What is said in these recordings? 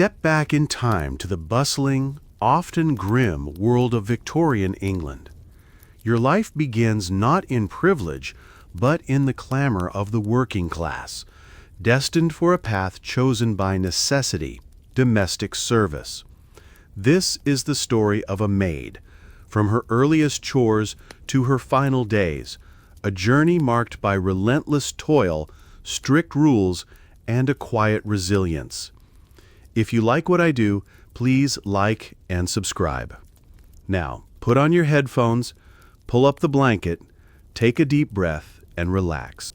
Step back in time to the bustling, often grim world of Victorian England. Your life begins not in privilege, but in the clamor of the working class, destined for a path chosen by necessity, domestic service. This is the story of a maid, from her earliest chores to her final days, a journey marked by relentless toil, strict rules, and a quiet resilience. If you like what I do, please like and subscribe. Now, put on your headphones, pull up the blanket, take a deep breath, and relax.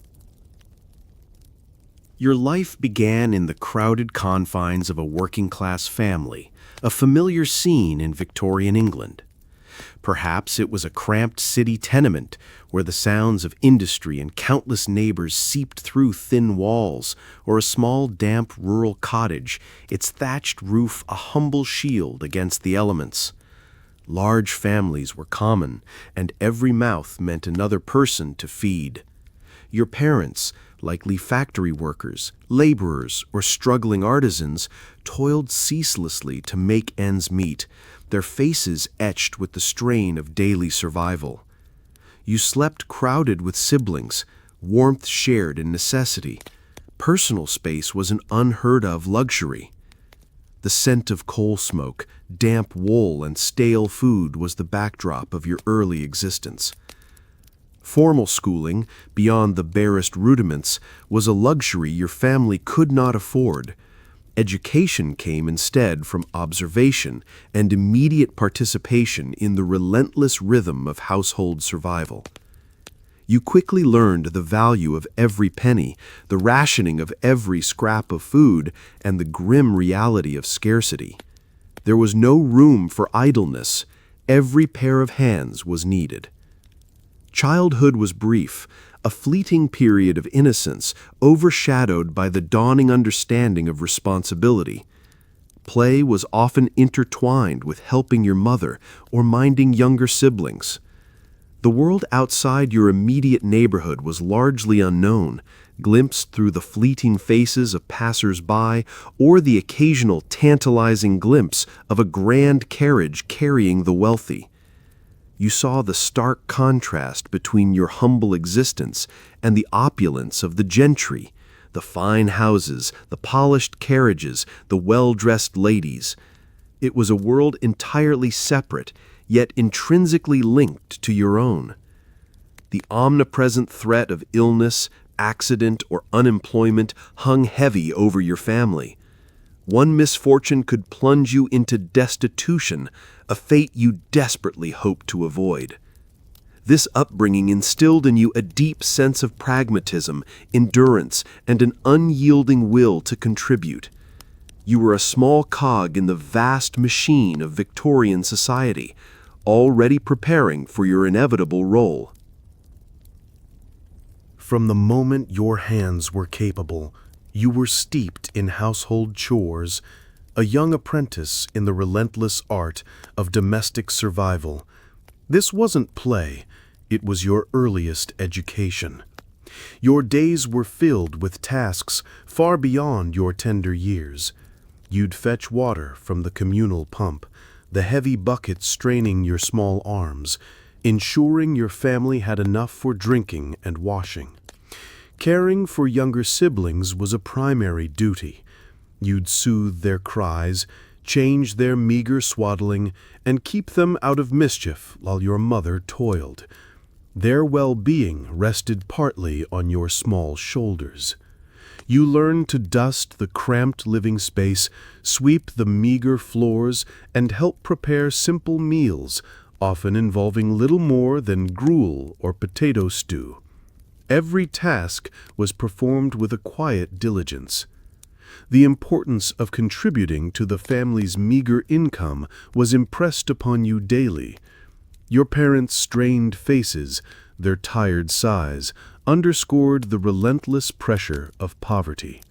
Your life began in the crowded confines of a working-class family, a familiar scene in Victorian England. Perhaps it was a cramped city tenement where the sounds of industry and countless neighbors seeped through thin walls, or a small, damp rural cottage, its thatched roof a humble shield against the elements. Large families were common, and every mouth meant another person to feed. Your parents, likely factory workers, laborers, or struggling artisans, toiled ceaselessly to make ends meet, their faces etched with the strain of daily survival. You slept crowded with siblings, warmth shared in necessity. Personal space was an unheard-of luxury. The scent of coal smoke, damp wool, and stale food was the backdrop of your early existence. Formal schooling, beyond the barest rudiments, was a luxury your family could not afford. Education came instead from observation and immediate participation in the relentless rhythm of household survival. You quickly learned the value of every penny, the rationing of every scrap of food, and the grim reality of scarcity. There was no room for idleness. Every pair of hands was needed. Childhood was brief, a fleeting period of innocence overshadowed by the dawning understanding of responsibility. Play was often intertwined with helping your mother or minding younger siblings. The world outside your immediate neighborhood was largely unknown, glimpsed through the fleeting faces of passers-by or the occasional tantalizing glimpse of a grand carriage carrying the wealthy. You saw the stark contrast between your humble existence and the opulence of the gentry, the fine houses, the polished carriages, the well-dressed ladies. It was a world entirely separate, yet intrinsically linked to your own. The omnipresent threat of illness, accident, or unemployment hung heavy over your family. One misfortune could plunge you into destitution, a fate you desperately hoped to avoid. This upbringing instilled in you a deep sense of pragmatism, endurance, and an unyielding will to contribute. You were a small cog in the vast machine of Victorian society, already preparing for your inevitable role. From the moment your hands were capable, you were steeped in household chores, a young apprentice in the relentless art of domestic survival. This wasn't play, it was your earliest education. Your days were filled with tasks far beyond your tender years. You'd fetch water from the communal pump, the heavy bucket straining your small arms, ensuring your family had enough for drinking and washing. Caring for younger siblings was a primary duty. You'd soothe their cries, change their meager swaddling, and keep them out of mischief while your mother toiled. Their well-being rested partly on your small shoulders. You learned to dust the cramped living space, sweep the meager floors, and help prepare simple meals, often involving little more than gruel or potato stew. Every task was performed with a quiet diligence. The importance of contributing to the family's meager income was impressed upon you daily. Your parents' strained faces, their tired sighs, underscored the relentless pressure of poverty.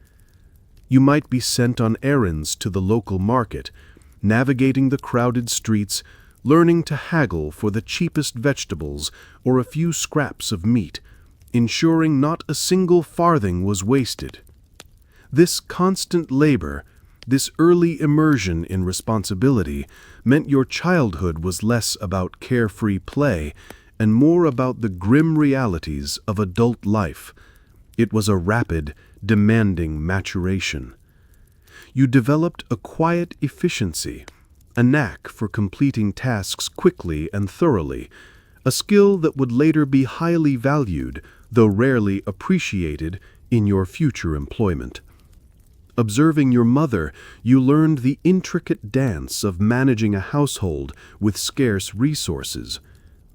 You might be sent on errands to the local market, navigating the crowded streets, learning to haggle for the cheapest vegetables or a few scraps of meat, ensuring not a single farthing was wasted. This constant labor, This early immersion in responsibility meant your childhood was less about carefree play and more about the grim realities of adult life. It was a rapid, demanding maturation. You developed a quiet efficiency, a knack for completing tasks quickly and thoroughly, a skill that would later be highly valued, though rarely appreciated, in your future employment. Observing your mother, you learned the intricate dance of managing a household with scarce resources,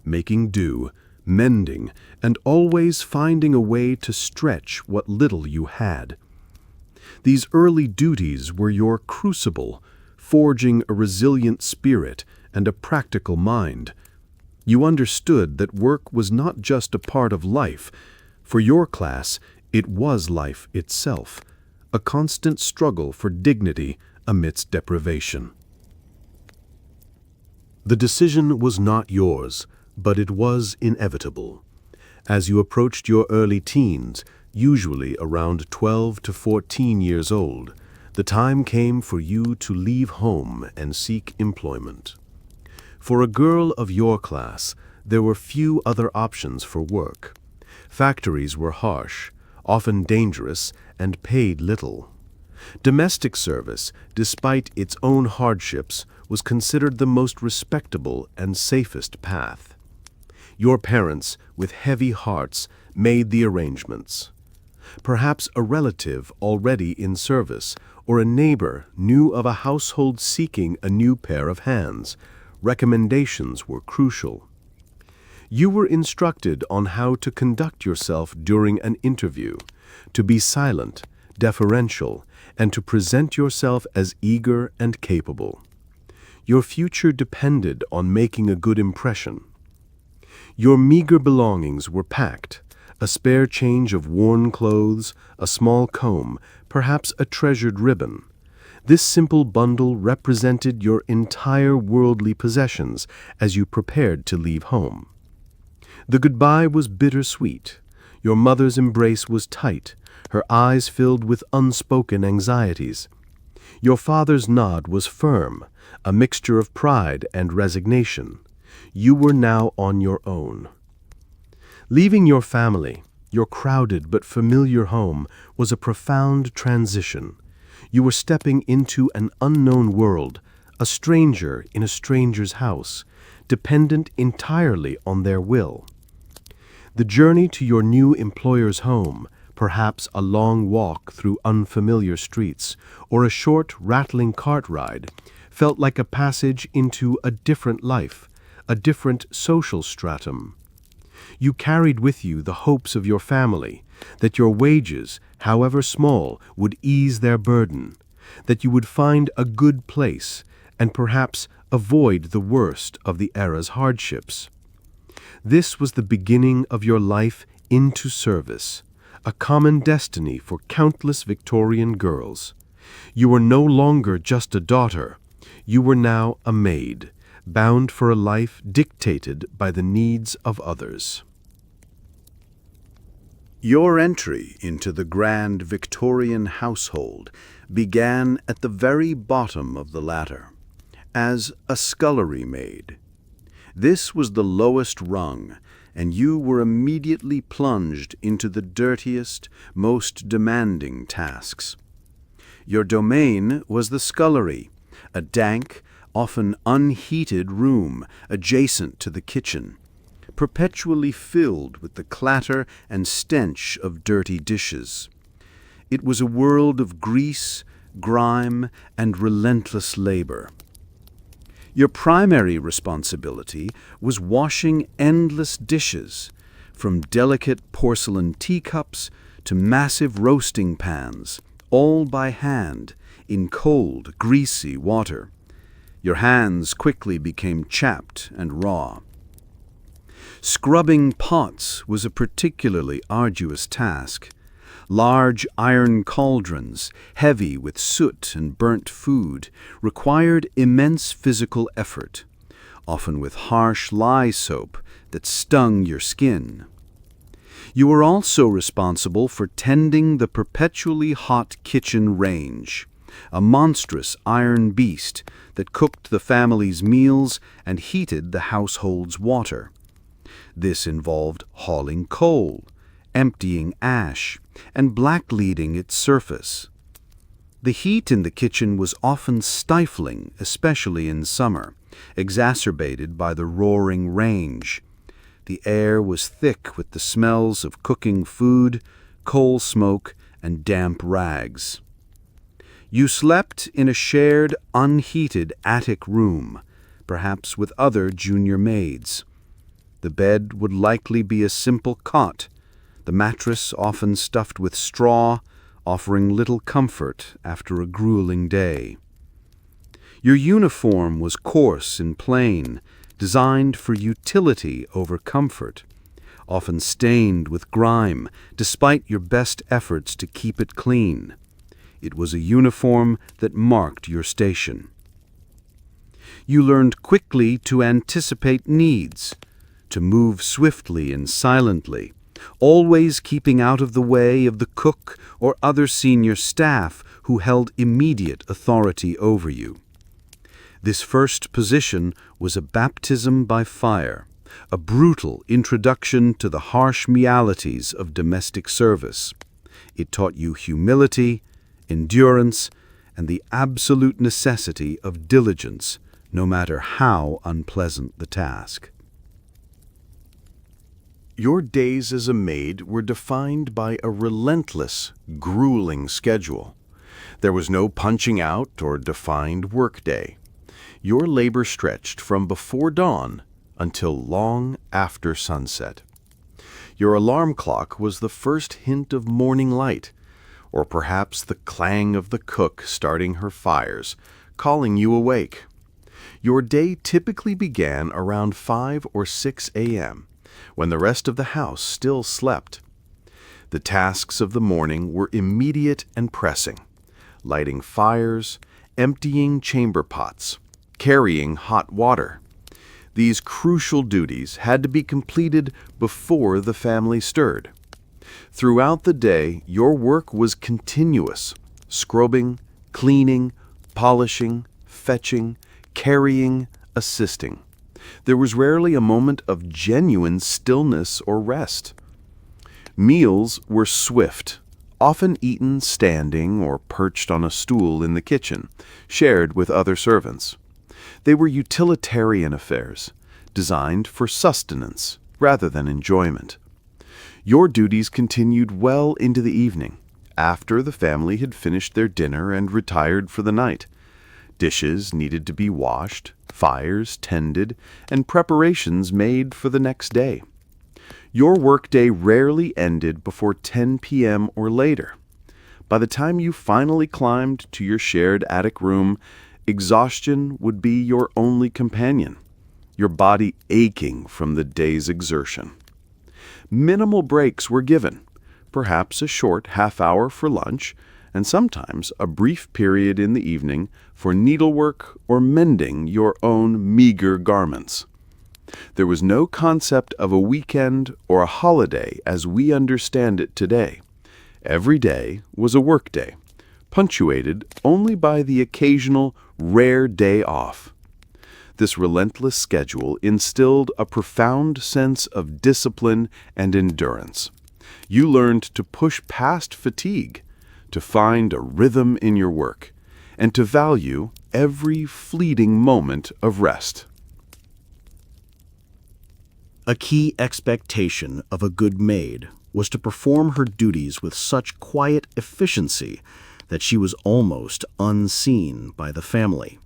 making do, mending, and always finding a way to stretch what little you had. These early duties were your crucible, forging a resilient spirit and a practical mind. You understood that work was not just a part of life. For your class, it was life itself, a constant struggle for dignity amidst deprivation. The decision was not yours, but it was inevitable. As you approached your early teens, usually around 12 to 14 years old, the time came for you to leave home and seek employment. For a girl of your class, there were few other options for work. Factories were harsh, often dangerous, and paid little. Domestic service, despite its own hardships, was considered the most respectable and safest path. Your parents, with heavy hearts, made the arrangements. Perhaps a relative already in service or a neighbor knew of a household seeking a new pair of hands. Recommendations were crucial. You were instructed on how to conduct yourself during an interview, to be silent, deferential, and to present yourself as eager and capable. Your future depended on making a good impression. Your meager belongings were packed, a spare change of worn clothes, a small comb, perhaps a treasured ribbon. This simple bundle represented your entire worldly possessions as you prepared to leave home. The goodbye was bittersweet. Your mother's embrace was tight, her eyes filled with unspoken anxieties. Your father's nod was firm, a mixture of pride and resignation. You were now on your own. Leaving your family, your crowded but familiar home, was a profound transition. You were stepping into an unknown world, a stranger in a stranger's house, dependent entirely on their will. The journey to your new employer's home, perhaps a long walk through unfamiliar streets, or a short, rattling cart ride, felt like a passage into a different life, a different social stratum. You carried with you the hopes of your family, that your wages, however small, would ease their burden, that you would find a good place, and perhaps avoid the worst of the era's hardships. This was the beginning of your life into service, a common destiny for countless Victorian girls. You were no longer just a daughter. You were now a maid, bound for a life dictated by the needs of others. Your entry into the grand Victorian household began at the very bottom of the ladder, as a scullery maid. This was the lowest rung, and you were immediately plunged into the dirtiest, most demanding tasks. Your domain was the scullery, a dank, often unheated room adjacent to the kitchen, perpetually filled with the clatter and stench of dirty dishes. It was a world of grease, grime, and relentless labor. Your primary responsibility was washing endless dishes, from delicate porcelain teacups to massive roasting pans, all by hand, in cold, greasy water. Your hands quickly became chapped and raw. Scrubbing pots was a particularly arduous task. Large iron cauldrons, heavy with soot and burnt food, required immense physical effort, often with harsh lye soap that stung your skin. You were also responsible for tending the perpetually hot kitchen range, a monstrous iron beast that cooked the family's meals and heated the household's water. This involved hauling coal, emptying ash, and blackleading its surface. The heat in the kitchen was often stifling, especially in summer, exacerbated by the roaring range. The air was thick with the smells of cooking food, coal smoke, and damp rags. You slept in a shared, unheated attic room, perhaps with other junior maids. The bed would likely be a simple cot, the mattress often stuffed with straw, offering little comfort after a grueling day. Your uniform was coarse and plain, designed for utility over comfort, often stained with grime despite your best efforts to keep it clean. It was a uniform that marked your station. You learned quickly to anticipate needs, to move swiftly and silently, always keeping out of the way of the cook or other senior staff who held immediate authority over you. This first position was a baptism by fire, a brutal introduction to the harsh realities of domestic service. It taught you humility, endurance, and the absolute necessity of diligence, no matter how unpleasant the task. Your days as a maid were defined by a relentless, grueling schedule. There was no punching out or defined workday. Your labor stretched from before dawn until long after sunset. Your alarm clock was the first hint of morning light, or perhaps the clang of the cook starting her fires, calling you awake. Your day typically began around 5 or 6 a.m., when the rest of the house still slept. The tasks of the morning were immediate and pressing: lighting fires, emptying chamber pots, carrying hot water. These crucial duties had to be completed before the family stirred. Throughout the day, your work was continuous: scrubbing, cleaning, polishing, fetching, carrying, assisting. There was rarely a moment of genuine stillness or rest. Meals were swift, often eaten standing or perched on a stool in the kitchen, shared with other servants. They were utilitarian affairs, designed for sustenance rather than enjoyment. Your duties continued well into the evening, after the family had finished their dinner and retired for the night. Dishes needed to be washed, fires tended, and preparations made for the next day. Your workday rarely ended before 10 p.m. or later. By the time you finally climbed to your shared attic room, exhaustion would be your only companion, your body aching from the day's exertion. Minimal breaks were given, perhaps a short half-hour for lunch, and sometimes a brief period in the evening for needlework or mending your own meager garments. There was no concept of a weekend or a holiday as we understand it today. Every day was a workday, punctuated only by the occasional rare day off. This relentless schedule instilled a profound sense of discipline and endurance. You learned to push past fatigue, to find a rhythm in your work, and to value every fleeting moment of rest. A key expectation of a good maid was to perform her duties with such quiet efficiency that she was almost unseen by the family.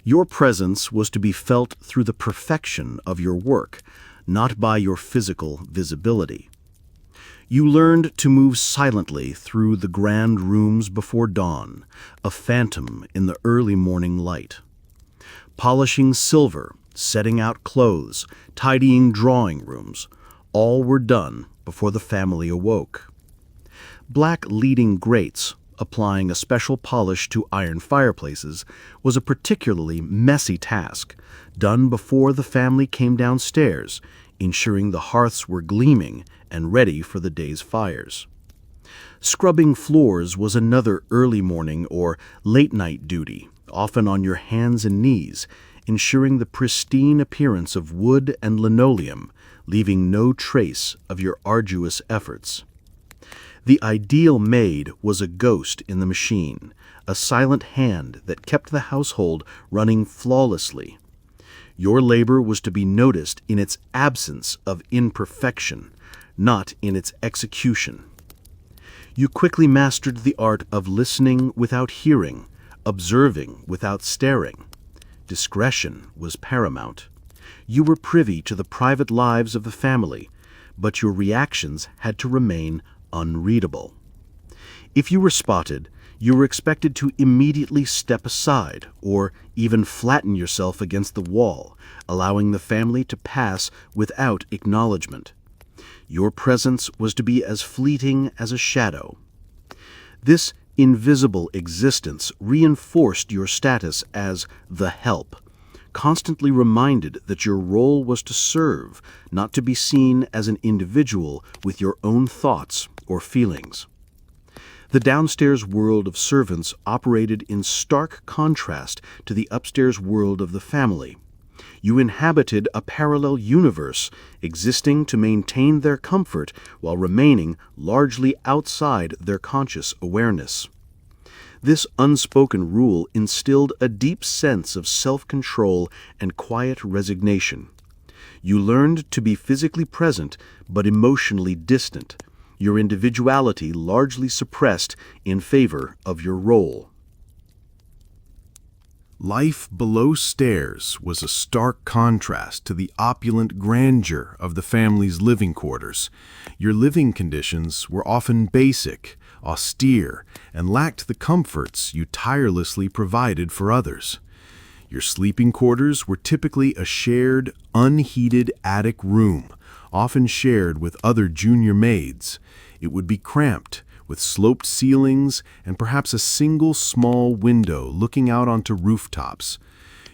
Your presence was to be felt through the perfection of your work, not by your physical visibility. You learned to move silently through the grand rooms before dawn, a phantom in the early morning light. Polishing silver, setting out clothes, tidying drawing rooms, all were done before the family awoke. Black leading grates, applying a special polish to iron fireplaces, was a particularly messy task, done before the family came downstairs, ensuring the hearths were gleaming and ready for the day's fires. Scrubbing floors was another early morning or late-night duty, often on your hands and knees, ensuring the pristine appearance of wood and linoleum, leaving no trace of your arduous efforts. The ideal maid was a ghost in the machine, a silent hand that kept the household running flawlessly. Your labor was to be noticed in its absence of imperfection, not in its execution. You quickly mastered the art of listening without hearing, observing without staring. Discretion was paramount. You were privy to the private lives of the family, but your reactions had to remain unreadable. If you were spotted, you were expected to immediately step aside or even flatten yourself against the wall, allowing the family to pass without acknowledgement. Your presence was to be as fleeting as a shadow. This invisible existence reinforced your status as the help, constantly reminded that your role was to serve, not to be seen as an individual with your own thoughts or feelings. The downstairs world of servants operated in stark contrast to the upstairs world of the family. You inhabited a parallel universe, existing to maintain their comfort while remaining largely outside their conscious awareness. This unspoken rule instilled a deep sense of self-control and quiet resignation. You learned to be physically present but emotionally distant, your individuality largely suppressed in favor of your role. Life below stairs was a stark contrast to the opulent grandeur of the family's living quarters. Your living conditions were often basic, austere, and lacked the comforts you tirelessly provided for others. Your sleeping quarters were typically a shared, unheated attic room, often shared with other junior maids. It would be cramped, with sloped ceilings and perhaps a single small window looking out onto rooftops.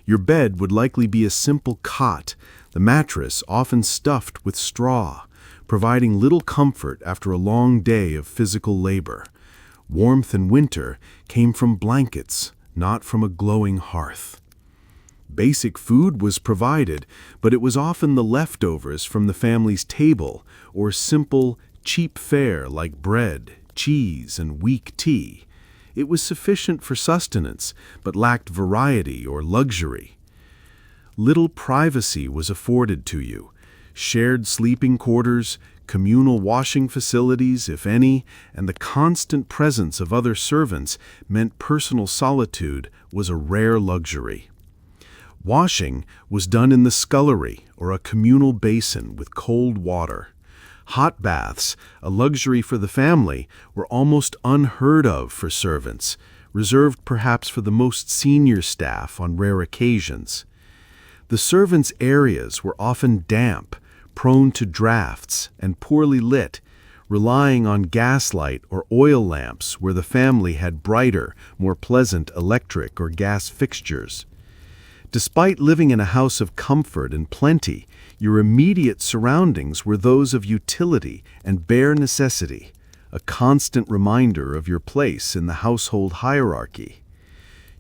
Your bed would likely be a simple cot, the mattress often stuffed with straw, providing little comfort after a long day of physical labor. Warmth in winter came from blankets, not from a glowing hearth. Basic food was provided, but it was often the leftovers from the family's table or simple, cheap fare like bread, cheese, and weak tea. It was sufficient for sustenance, but lacked variety or luxury. Little privacy was afforded to you. Shared sleeping quarters, communal washing facilities, if any, and the constant presence of other servants meant personal solitude was a rare luxury. Washing was done in the scullery or a communal basin with cold water. Hot baths, a luxury for the family, were almost unheard of for servants, reserved perhaps for the most senior staff on rare occasions. The servants' areas were often damp, prone to drafts, and poorly lit, relying on gaslight or oil lamps where the family had brighter, more pleasant electric or gas fixtures. Despite living in a house of comfort and plenty, your immediate surroundings were those of utility and bare necessity, a constant reminder of your place in the household hierarchy.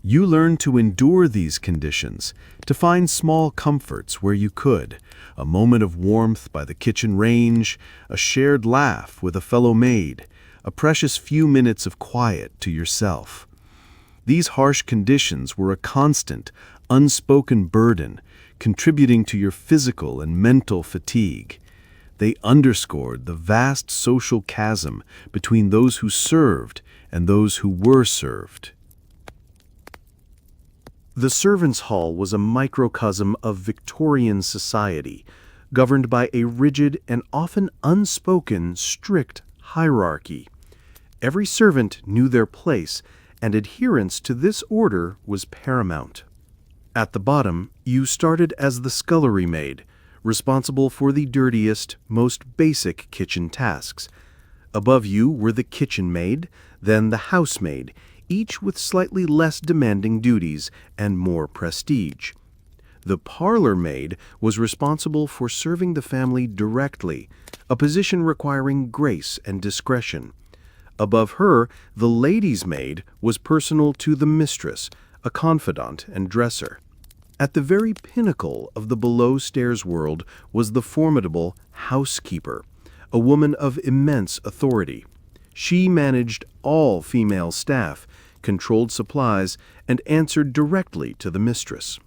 You learned to endure these conditions, to find small comforts where you could, a moment of warmth by the kitchen range, a shared laugh with a fellow maid, a precious few minutes of quiet to yourself. These harsh conditions were a constant, unspoken burden, contributing to your physical and mental fatigue. They underscored the vast social chasm between those who served and those who were served. The servants' hall was a microcosm of Victorian society, governed by a rigid and often unspoken, strict hierarchy. Every servant knew their place, and adherence to this order was paramount. At the bottom, you started as the scullery maid, responsible for the dirtiest, most basic kitchen tasks. Above you were the kitchen maid, then the housemaid, each with slightly less demanding duties and more prestige. The parlor maid was responsible for serving the family directly, a position requiring grace and discretion. Above her, the lady's maid was personal to the mistress, a confidant and dresser. At the very pinnacle of the below-stairs world was the formidable housekeeper, a woman of immense authority. She managed all female staff, controlled supplies, and answered directly to the mistress.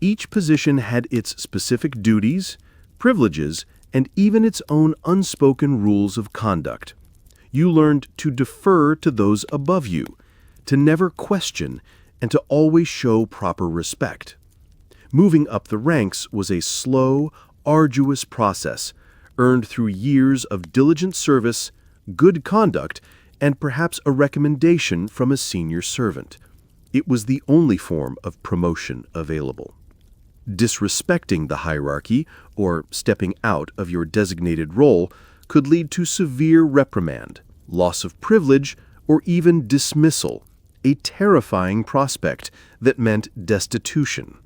Each position had its specific duties, privileges, and even its own unspoken rules of conduct. You learned to defer to those above you, to never question, and to always show proper respect. Moving up the ranks was a slow, arduous process, earned through years of diligent service, good conduct, and perhaps a recommendation from a senior servant. It was the only form of promotion available. Disrespecting the hierarchy, or stepping out of your designated role, could lead to severe reprimand, loss of privilege, or even dismissal, a terrifying prospect that meant destitution.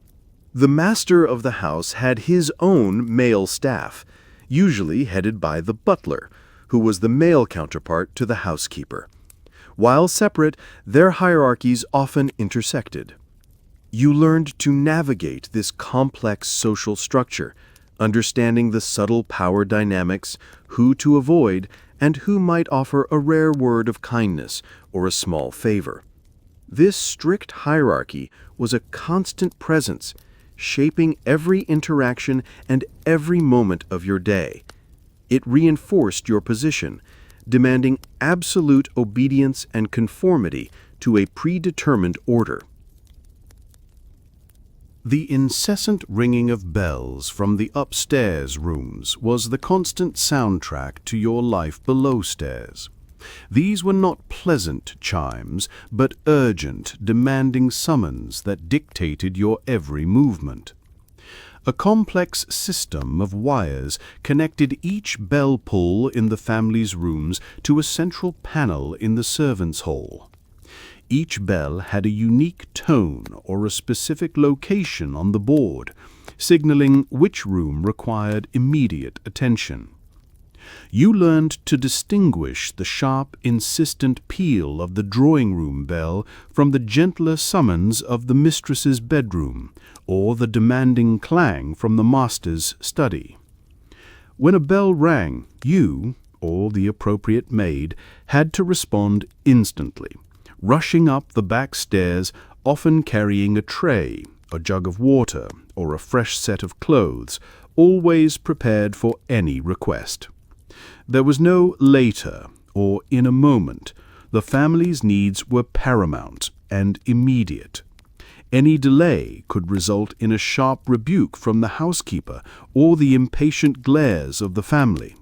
The master of the house had his own male staff, usually headed by the butler, who was the male counterpart to the housekeeper. While separate, their hierarchies often intersected. You learned to navigate this complex social structure, understanding the subtle power dynamics, who to avoid, and who might offer a rare word of kindness or a small favor. This strict hierarchy was a constant presence, shaping every interaction and every moment of your day. It reinforced your position, demanding absolute obedience and conformity to a predetermined order. The incessant ringing of bells from the upstairs rooms was the constant soundtrack to your life below stairs. These were not pleasant chimes, but urgent, demanding summons that dictated your every movement. A complex system of wires connected each bell pull in the family's rooms to a central panel in the servants' hall. Each bell had a unique tone or a specific location on the board, signaling which room required immediate attention. You learned to distinguish the sharp, insistent peal of the drawing-room bell from the gentler summons of the mistress's bedroom, or the demanding clang from the master's study. When a bell rang, you, or the appropriate maid, had to respond instantly, rushing up the back stairs, often carrying a tray, a jug of water, or a fresh set of clothes, always prepared for any request. There was no later or in a moment. The family's needs were paramount and immediate. Any delay could result in a sharp rebuke from the housekeeper or the impatient glares of the family.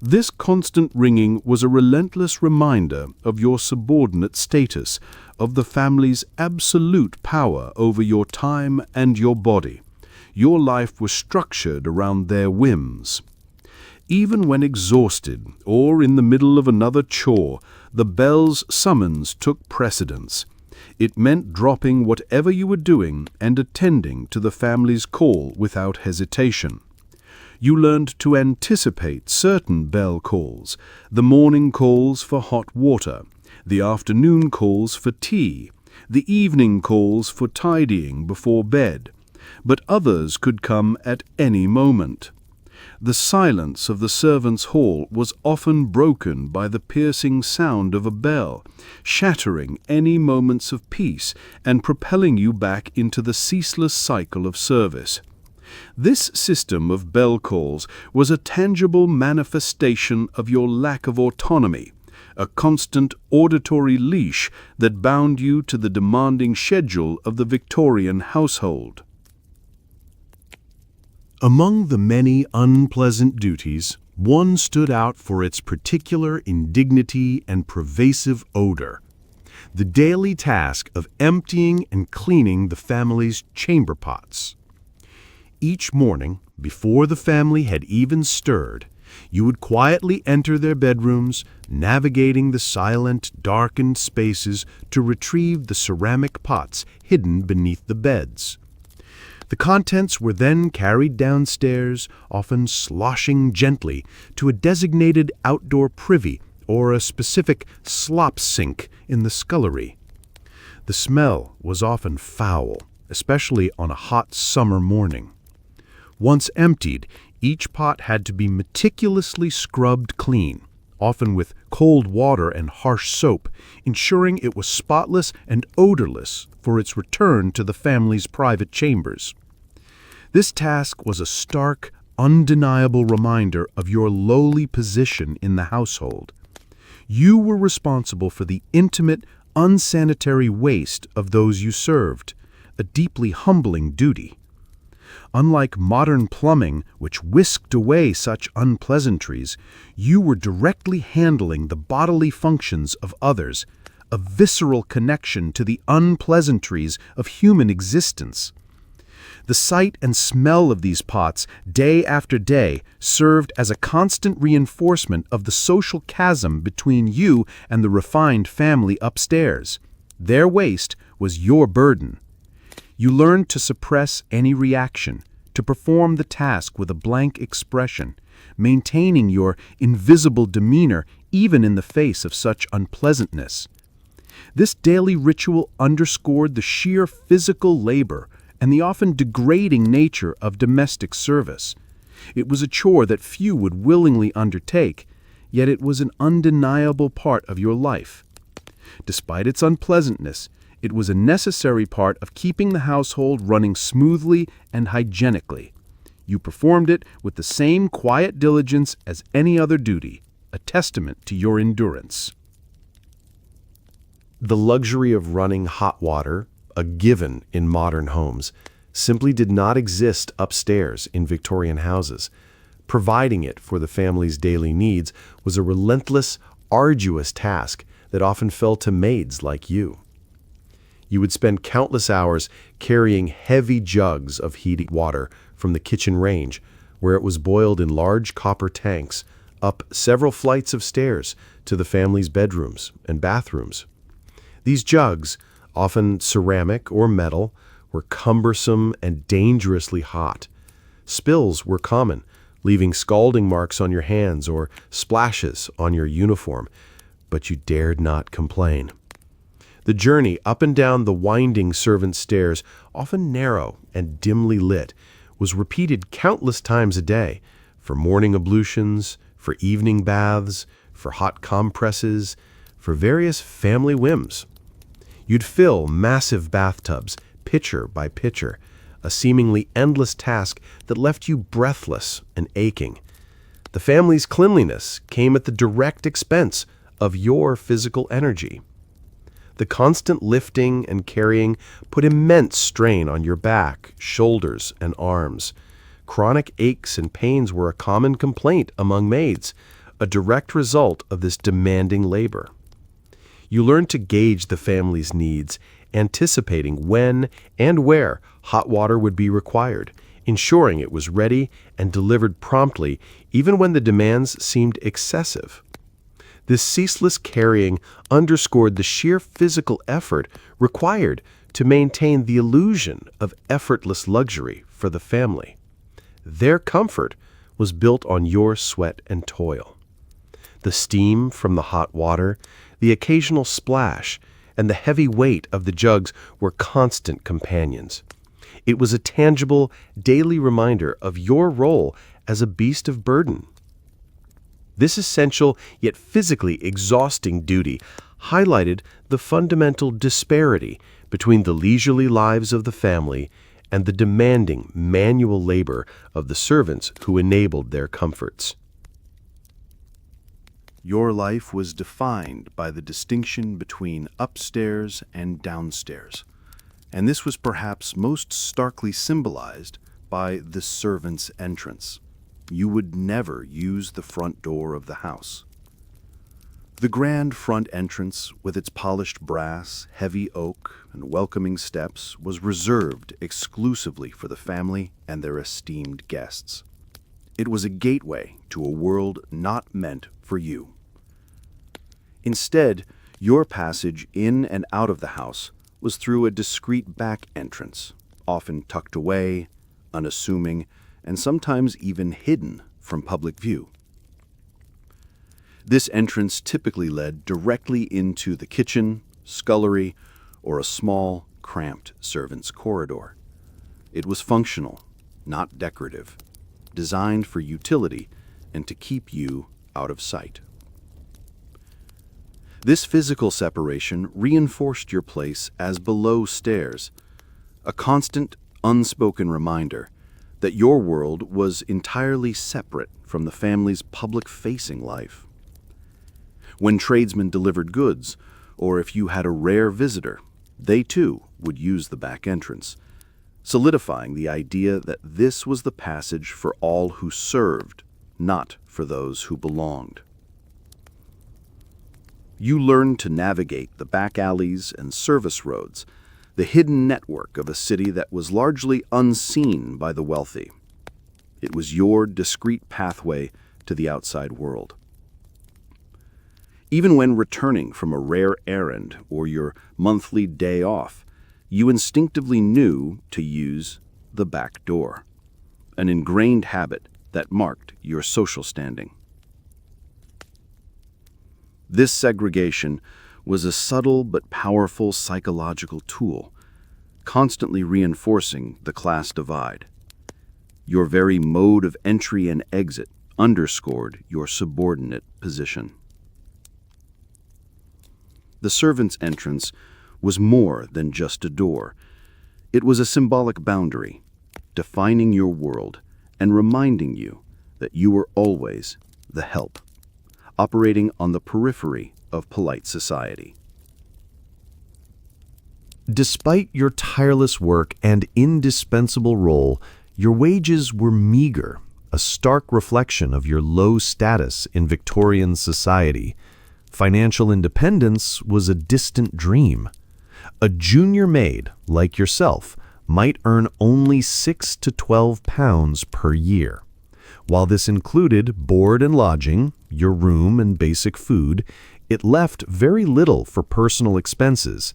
This constant ringing was a relentless reminder of your subordinate status, of the family's absolute power over your time and your body. Your life was structured around their whims. Even when exhausted or in the middle of another chore, the bell's summons took precedence. It meant dropping whatever you were doing and attending to the family's call without hesitation. You learned to anticipate certain bell calls, the morning calls for hot water, the afternoon calls for tea, the evening calls for tidying before bed, but others could come at any moment. The silence of the servants' hall was often broken by the piercing sound of a bell, shattering any moments of peace and propelling you back into the ceaseless cycle of service. This system of bell calls was a tangible manifestation of your lack of autonomy, a constant auditory leash that bound you to the demanding schedule of the Victorian household. Among the many unpleasant duties, one stood out for its particular indignity and pervasive odor: the daily task of emptying and cleaning the family's chamber pots. Each morning, before the family had even stirred, you would quietly enter their bedrooms, navigating the silent, darkened spaces to retrieve the ceramic pots hidden beneath the beds. The contents were then carried downstairs, often sloshing gently, to a designated outdoor privy or a specific slop sink in the scullery. The smell was often foul, especially on a hot summer morning. Once emptied, each pot had to be meticulously scrubbed clean, often with cold water and harsh soap, ensuring it was spotless and odorless for its return to the family's private chambers. This task was a stark, undeniable reminder of your lowly position in the household. You were responsible for the intimate, unsanitary waste of those you served, a deeply humbling duty. Unlike modern plumbing, which whisked away such unpleasantries, you were directly handling the bodily functions of others, a visceral connection to the unpleasantries of human existence. The sight and smell of these pots, day after day, served as a constant reinforcement of the social chasm between you and the refined family upstairs. Their waste was your burden. You learned to suppress any reaction, to perform the task with a blank expression, maintaining your invisible demeanor even in the face of such unpleasantness. This daily ritual underscored the sheer physical labor and the often degrading nature of domestic service. It was a chore that few would willingly undertake, yet it was an undeniable part of your life. Despite its unpleasantness, it was a necessary part of keeping the household running smoothly and hygienically. You performed it with the same quiet diligence as any other duty, a testament to your endurance. The luxury of running hot water, a given in modern homes, simply did not exist upstairs in Victorian houses. Providing it for the family's daily needs was a relentless, arduous task that often fell to maids like you. You would spend countless hours carrying heavy jugs of heated water from the kitchen range, where it was boiled in large copper tanks, up several flights of stairs to the family's bedrooms and bathrooms. These jugs, often ceramic or metal, were cumbersome and dangerously hot. Spills were common, leaving scalding marks on your hands or splashes on your uniform, but you dared not complain. The journey up and down the winding servants' stairs, often narrow and dimly lit, was repeated countless times a day, for morning ablutions, for evening baths, for hot compresses, for various family whims. You'd fill massive bathtubs, pitcher by pitcher, a seemingly endless task that left you breathless and aching. The family's cleanliness came at the direct expense of your physical energy. The constant lifting and carrying put immense strain on your back, shoulders, and arms. Chronic aches and pains were a common complaint among maids, a direct result of this demanding labor. You learned to gauge the family's needs, anticipating when and where hot water would be required, ensuring it was ready and delivered promptly even when the demands seemed excessive. This ceaseless carrying underscored the sheer physical effort required to maintain the illusion of effortless luxury for the family. Their comfort was built on your sweat and toil. The steam from the hot water, the occasional splash, and the heavy weight of the jugs were constant companions. It was a tangible, daily reminder of your role as a beast of burden. This essential yet physically exhausting duty highlighted the fundamental disparity between the leisurely lives of the family and the demanding manual labor of the servants who enabled their comforts. Your life was defined by the distinction between upstairs and downstairs, and this was perhaps most starkly symbolized by the servant's entrance. You would never use the front door of the house. The grand front entrance, with its polished brass, heavy oak, and welcoming steps, was reserved exclusively for the family and their esteemed guests. It was a gateway to a world not meant for you. Instead, your passage in and out of the house was through a discreet back entrance, often tucked away, unassuming, and sometimes even hidden from public view. This entrance typically led directly into the kitchen, scullery, or a small, cramped servants' corridor. It was functional, not decorative, designed for utility and to keep you out of sight. This physical separation reinforced your place as below stairs, a constant, unspoken reminder that your world was entirely separate from the family's public-facing life. When tradesmen delivered goods, or if you had a rare visitor, they too would use the back entrance, solidifying the idea that this was the passage for all who served, not for those who belonged. You learned to navigate the back alleys and service roads, the hidden network of a city that was largely unseen by the wealthy. It was your discreet pathway to the outside world. Even when returning from a rare errand or your monthly day off, you instinctively knew to use the back door, an ingrained habit that marked your social standing. This segregation was a subtle but powerful psychological tool, constantly reinforcing the class divide. Your very mode of entry and exit underscored your subordinate position. The servants' entrance was more than just a door. It was a symbolic boundary, defining your world and reminding you that you were always the help, operating on the periphery of polite society. Despite your tireless work and indispensable role, your wages were meager, a stark reflection of your low status in Victorian society. Financial independence was a distant dream. A junior maid, like yourself, might earn only £6 to £12 per year. While this included board and lodging, your room and basic food, it left very little for personal expenses.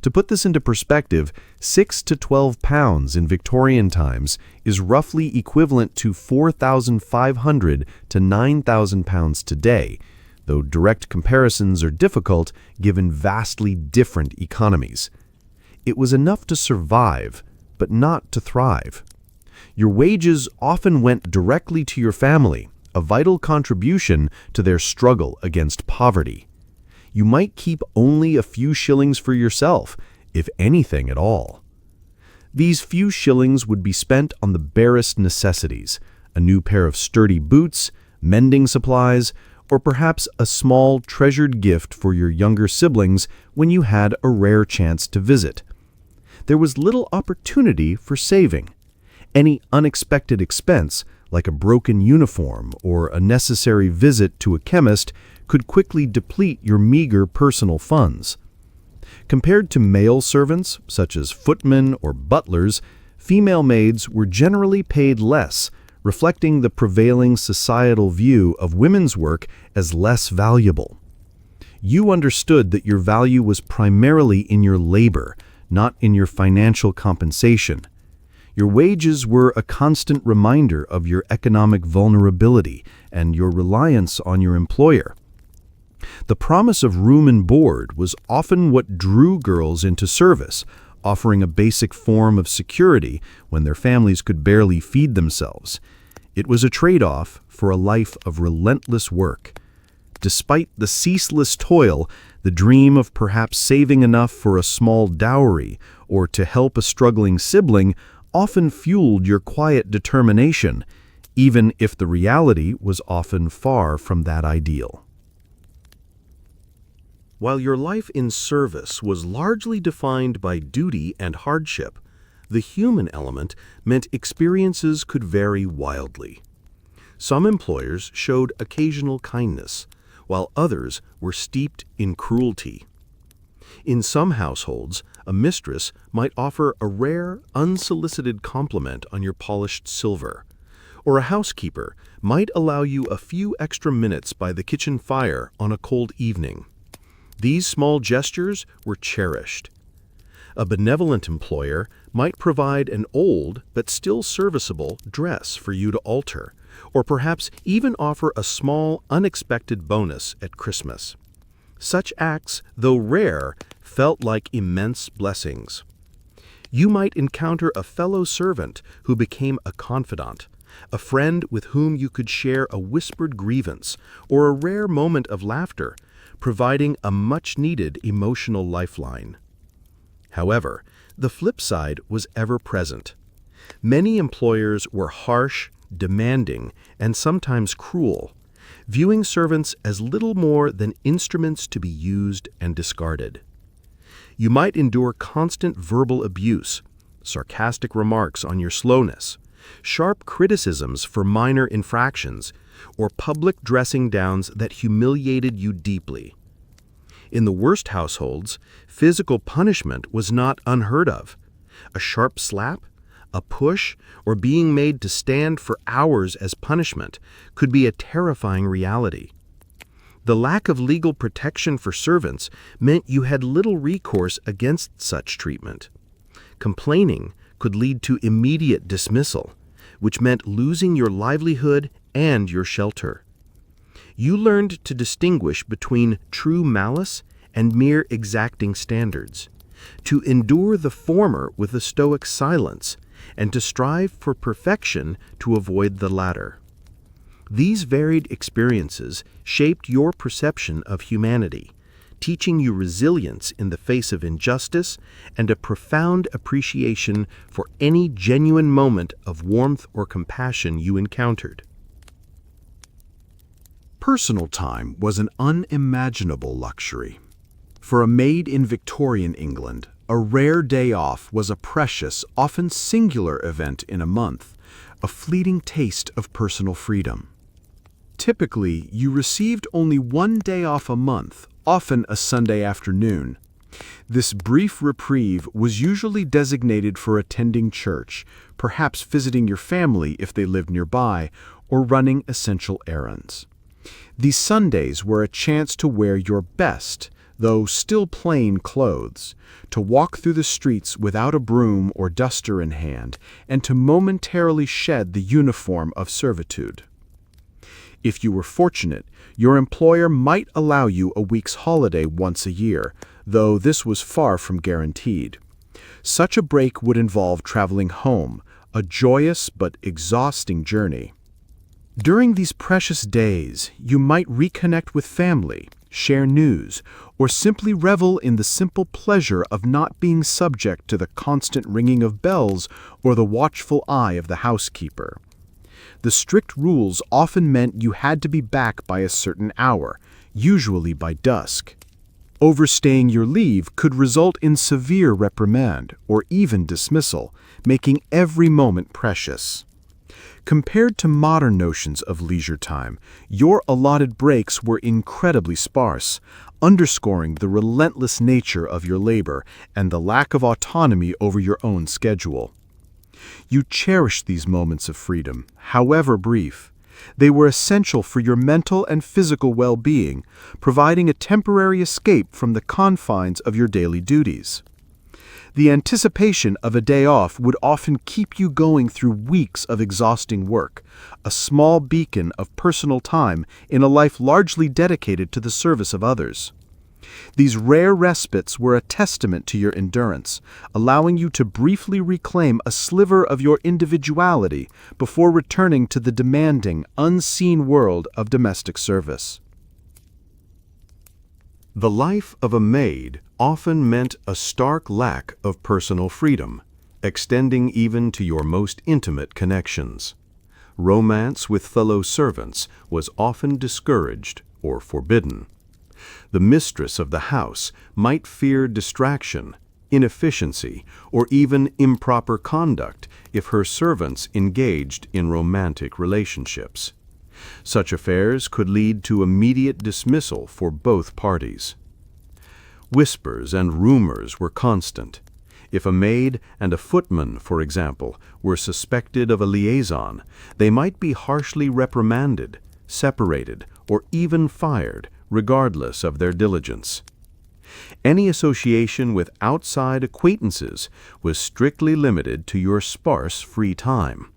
To put this into perspective, £6 to £12 in Victorian times is roughly equivalent to £4,500 to £9,000 today, though direct comparisons are difficult given vastly different economies. It was enough to survive, but not to thrive. Your wages often went directly to your family, a vital contribution to their struggle against poverty. You might keep only a few shillings for yourself, if anything at all. These few shillings would be spent on the barest necessities, a new pair of sturdy boots, mending supplies, or perhaps a small treasured gift for your younger siblings when you had a rare chance to visit. There was little opportunity for saving. Any unexpected expense, like a broken uniform or a necessary visit to a chemist, could quickly deplete your meager personal funds. Compared to male servants, such as footmen or butlers, female maids were generally paid less, reflecting the prevailing societal view of women's work as less valuable. You understood that your value was primarily in your labor, not in your financial compensation. Your wages were a constant reminder of your economic vulnerability and your reliance on your employer. The promise of room and board was often what drew girls into service, offering a basic form of security when their families could barely feed themselves. It was a trade-off for a life of relentless work. Despite the ceaseless toil, the dream of perhaps saving enough for a small dowry or to help a struggling sibling often fueled your quiet determination, even if the reality was often far from that ideal. While your life in service was largely defined by duty and hardship, the human element meant experiences could vary wildly. Some employers showed occasional kindness, while others were steeped in cruelty. In some households, a mistress might offer a rare, unsolicited compliment on your polished silver, or a housekeeper might allow you a few extra minutes by the kitchen fire on a cold evening. These small gestures were cherished. A benevolent employer might provide an old but still serviceable dress for you to alter, or perhaps even offer a small, unexpected bonus at Christmas. Such acts, though rare, felt like immense blessings. You might encounter a fellow servant who became a confidant, a friend with whom you could share a whispered grievance, or a rare moment of laughter, providing a much-needed emotional lifeline. However, the flip side was ever present. Many employers were harsh, demanding, and sometimes cruel, viewing servants as little more than instruments to be used and discarded. You might endure constant verbal abuse, sarcastic remarks on your slowness, sharp criticisms for minor infractions, or public dressing downs that humiliated you deeply. In the worst households, physical punishment was not unheard of. A sharp slap, a push, or being made to stand for hours as punishment could be a terrifying reality. The lack of legal protection for servants meant you had little recourse against such treatment. Complaining could lead to immediate dismissal, which meant losing your livelihood and your shelter. You learned to distinguish between true malice and mere exacting standards, to endure the former with a stoic silence, and to strive for perfection to avoid the latter. These varied experiences shaped your perception of humanity, teaching you resilience in the face of injustice and a profound appreciation for any genuine moment of warmth or compassion you encountered. Personal time was an unimaginable luxury. For a maid in Victorian England, a rare day off was a precious, often singular event in a month, a fleeting taste of personal freedom. Typically, you received only one day off a month, often a Sunday afternoon. This brief reprieve was usually designated for attending church, perhaps visiting your family if they lived nearby, or running essential errands. These Sundays were a chance to wear your best, though still plain clothes, to walk through the streets without a broom or duster in hand, and to momentarily shed the uniform of servitude. If you were fortunate, your employer might allow you a week's holiday once a year, though this was far from guaranteed. Such a break would involve traveling home, a joyous but exhausting journey. During these precious days, you might reconnect with family, share news, or simply revel in the simple pleasure of not being subject to the constant ringing of bells or the watchful eye of the housekeeper. The strict rules often meant you had to be back by a certain hour, usually by dusk. Overstaying your leave could result in severe reprimand or even dismissal, making every moment precious. Compared to modern notions of leisure time, your allotted breaks were incredibly sparse, underscoring the relentless nature of your labor and the lack of autonomy over your own schedule. You cherished these moments of freedom, however brief. They were essential for your mental and physical well-being, providing a temporary escape from the confines of your daily duties. The anticipation of a day off would often keep you going through weeks of exhausting work, a small beacon of personal time in a life largely dedicated to the service of others. These rare respites were a testament to your endurance, allowing you to briefly reclaim a sliver of your individuality before returning to the demanding, unseen world of domestic service. The life of a maid often meant a stark lack of personal freedom, extending even to your most intimate connections. Romance with fellow servants was often discouraged or forbidden. The mistress of the house might fear distraction, inefficiency, or even improper conduct if her servants engaged in romantic relationships. Such affairs could lead to immediate dismissal for both parties. Whispers and rumors were constant. If a maid and a footman, for example, were suspected of a liaison, they might be harshly reprimanded, separated, or even fired, regardless of their diligence. Any association with outside acquaintances was strictly limited to your sparse free time.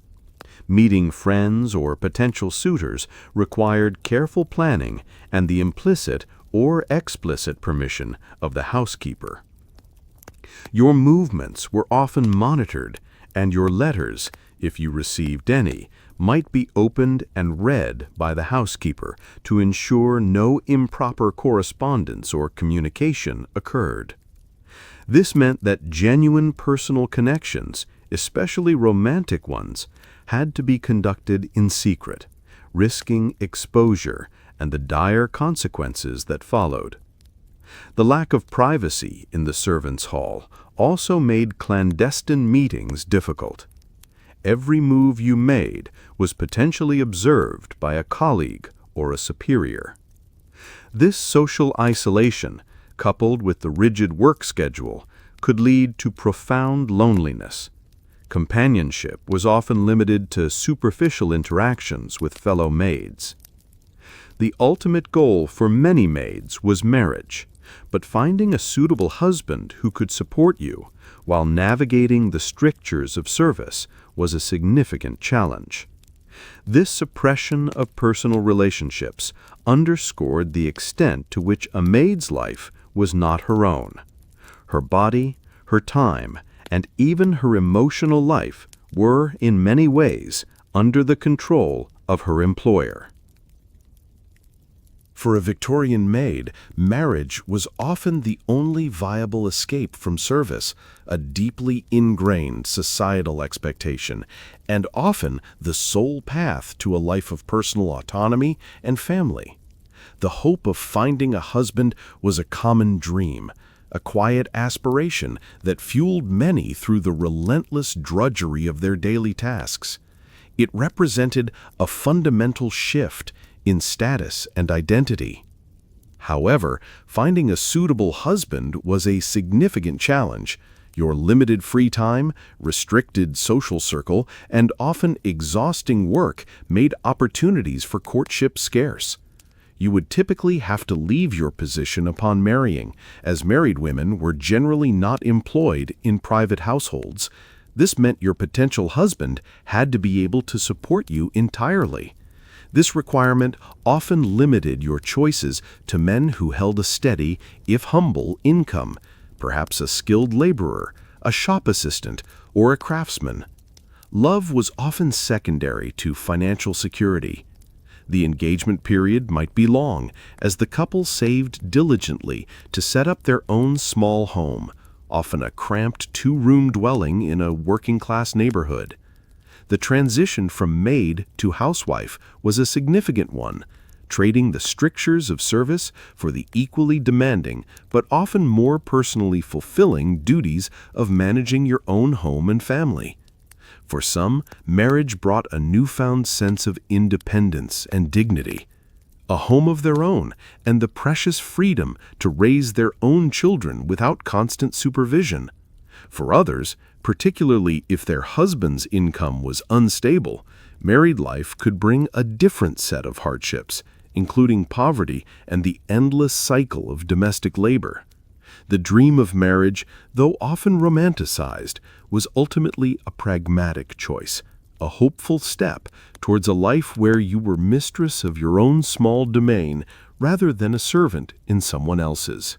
Meeting friends or potential suitors required careful planning and the implicit or explicit permission of the housekeeper. Your movements were often monitored, and your letters, if you received any, might be opened and read by the housekeeper to ensure no improper correspondence or communication occurred. This meant that genuine personal connections, especially romantic ones, had to be conducted in secret, risking exposure and the dire consequences that followed. The lack of privacy in the servants' hall also made clandestine meetings difficult. Every move you made was potentially observed by a colleague or a superior. This social isolation, coupled with the rigid work schedule, could lead to profound loneliness. Companionship was often limited to superficial interactions with fellow maids. The ultimate goal for many maids was marriage, but finding a suitable husband who could support you while navigating the strictures of service was a significant challenge. This suppression of personal relationships underscored the extent to which a maid's life was not her own. Her body, her time, and even her emotional life were, in many ways, under the control of her employer. For a Victorian maid, marriage was often the only viable escape from service, a deeply ingrained societal expectation, and often the sole path to a life of personal autonomy and family. The hope of finding a husband was a common dream, a quiet aspiration that fueled many through the relentless drudgery of their daily tasks. It represented a fundamental shift in status and identity. However, finding a suitable husband was a significant challenge. Your limited free time, restricted social circle, and often exhausting work made opportunities for courtship scarce. You would typically have to leave your position upon marrying, as married women were generally not employed in private households. This meant your potential husband had to be able to support you entirely. This requirement often limited your choices to men who held a steady, if humble, income, perhaps a skilled laborer, a shop assistant, or a craftsman. Love was often secondary to financial security. The engagement period might be long, as the couple saved diligently to set up their own small home, often a cramped two-room dwelling in a working-class neighborhood. The transition from maid to housewife was a significant one, trading the strictures of service for the equally demanding but often more personally fulfilling duties of managing your own home and family. For some, marriage brought a newfound sense of independence and dignity, a home of their own, and the precious freedom to raise their own children without constant supervision. For others, particularly if their husband's income was unstable, married life could bring a different set of hardships, including poverty and the endless cycle of domestic labor. The dream of marriage, though often romanticized, was ultimately a pragmatic choice, a hopeful step towards a life where you were mistress of your own small domain rather than a servant in someone else's.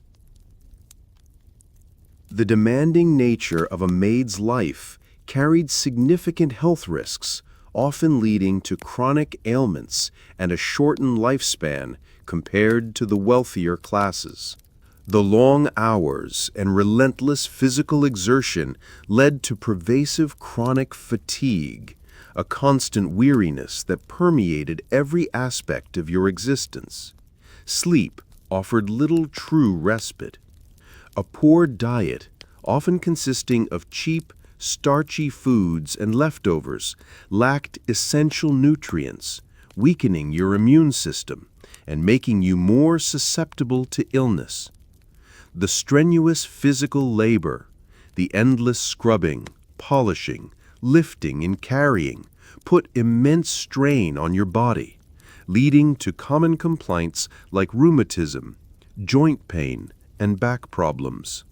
The demanding nature of a maid's life carried significant health risks, often leading to chronic ailments and a shortened lifespan compared to the wealthier classes. The long hours and relentless physical exertion led to pervasive chronic fatigue, a constant weariness that permeated every aspect of your existence. Sleep offered little true respite. A poor diet, often consisting of cheap, starchy foods and leftovers, lacked essential nutrients, weakening your immune system and making you more susceptible to illness. The strenuous physical labor, the endless scrubbing, polishing, lifting, and carrying put immense strain on your body, leading to common complaints like rheumatism, joint pain, and back problems.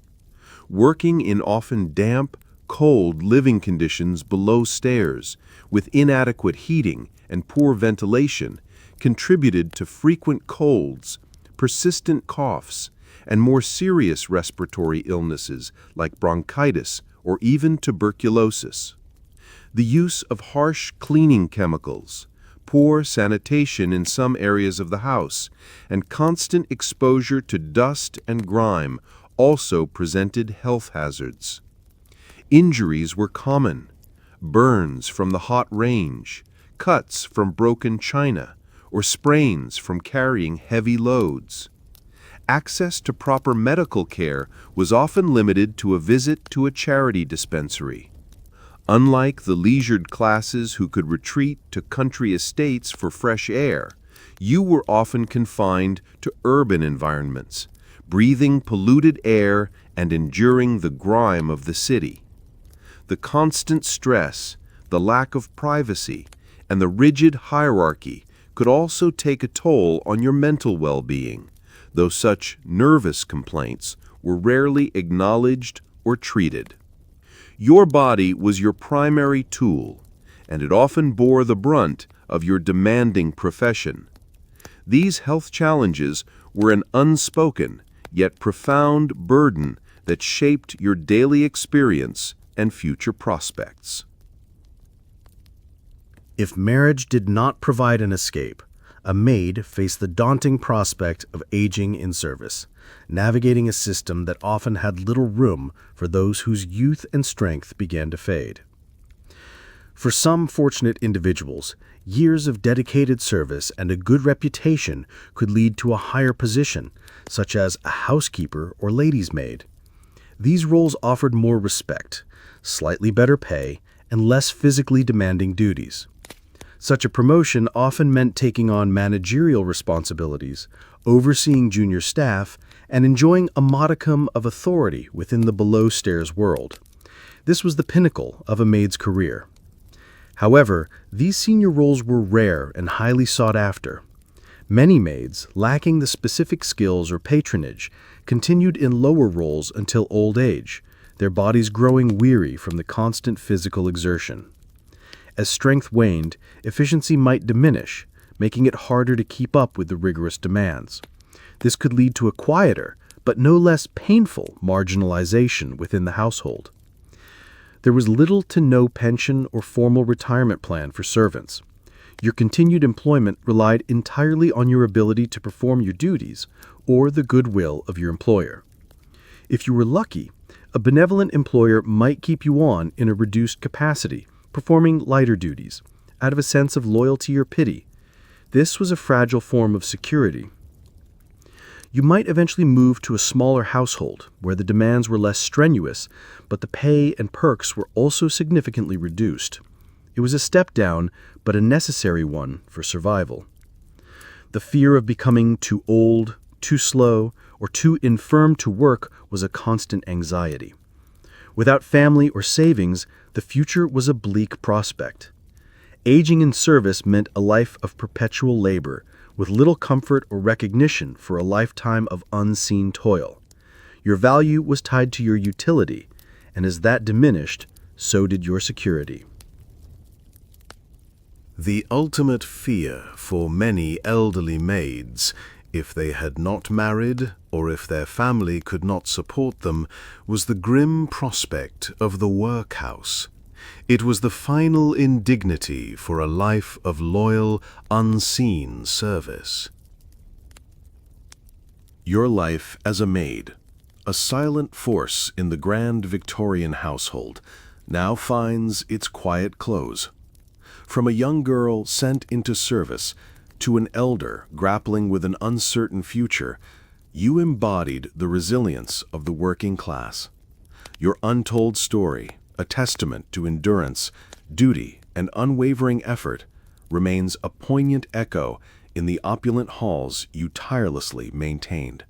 Working in often damp, cold living conditions below stairs, with inadequate heating and poor ventilation, contributed to frequent colds, persistent coughs, and more serious respiratory illnesses like bronchitis or even tuberculosis. The use of harsh cleaning chemicals, poor sanitation in some areas of the house, and constant exposure to dust and grime also presented health hazards. Injuries were common: burns from the hot range, cuts from broken china, or sprains from carrying heavy loads. Access to proper medical care was often limited to a visit to a charity dispensary. Unlike the leisured classes who could retreat to country estates for fresh air, you were often confined to urban environments, breathing polluted air and enduring the grime of the city. The constant stress, the lack of privacy, and the rigid hierarchy could also take a toll on your mental well-being, though such nervous complaints were rarely acknowledged or treated. Your body was your primary tool, and it often bore the brunt of your demanding profession. These health challenges were an unspoken yet profound burden that shaped your daily experience and future prospects. If marriage did not provide an escape, a maid faced the daunting prospect of aging in service, navigating a system that often had little room for those whose youth and strength began to fade. For some fortunate individuals, years of dedicated service and a good reputation could lead to a higher position, such as a housekeeper or lady's maid. These roles offered more respect, slightly better pay, and less physically demanding duties. Such a promotion often meant taking on managerial responsibilities, overseeing junior staff, and enjoying a modicum of authority within the below-stairs world. This was the pinnacle of a maid's career. However, these senior roles were rare and highly sought after. Many maids, lacking the specific skills or patronage, continued in lower roles until old age, their bodies growing weary from the constant physical exertion. As strength waned, efficiency might diminish, making it harder to keep up with the rigorous demands. This could lead to a quieter, but no less painful, marginalization within the household. There was little to no pension or formal retirement plan for servants. Your continued employment relied entirely on your ability to perform your duties or the goodwill of your employer. If you were lucky, a benevolent employer might keep you on in a reduced capacity, performing lighter duties, out of a sense of loyalty or pity. This was a fragile form of security. You might eventually move to a smaller household where the demands were less strenuous, but the pay and perks were also significantly reduced. It was a step down, but a necessary one for survival. The fear of becoming too old, too slow, or too infirm to work was a constant anxiety. Without family or savings, the future was a bleak prospect. Aging in service meant a life of perpetual labor, with little comfort or recognition for a lifetime of unseen toil. Your value was tied to your utility, and as that diminished, so did your security. The ultimate fear for many elderly maids, if they had not married or if their family could not support them, was the grim prospect of the workhouse. It was the final indignity for a life of loyal, unseen service. Your life as a maid, a silent force in the grand Victorian household, now finds its quiet close. From a young girl sent into service to an elder grappling with an uncertain future, you embodied the resilience of the working class. Your untold story, a testament to endurance, duty, and unwavering effort, remains a poignant echo in the opulent halls you tirelessly maintained.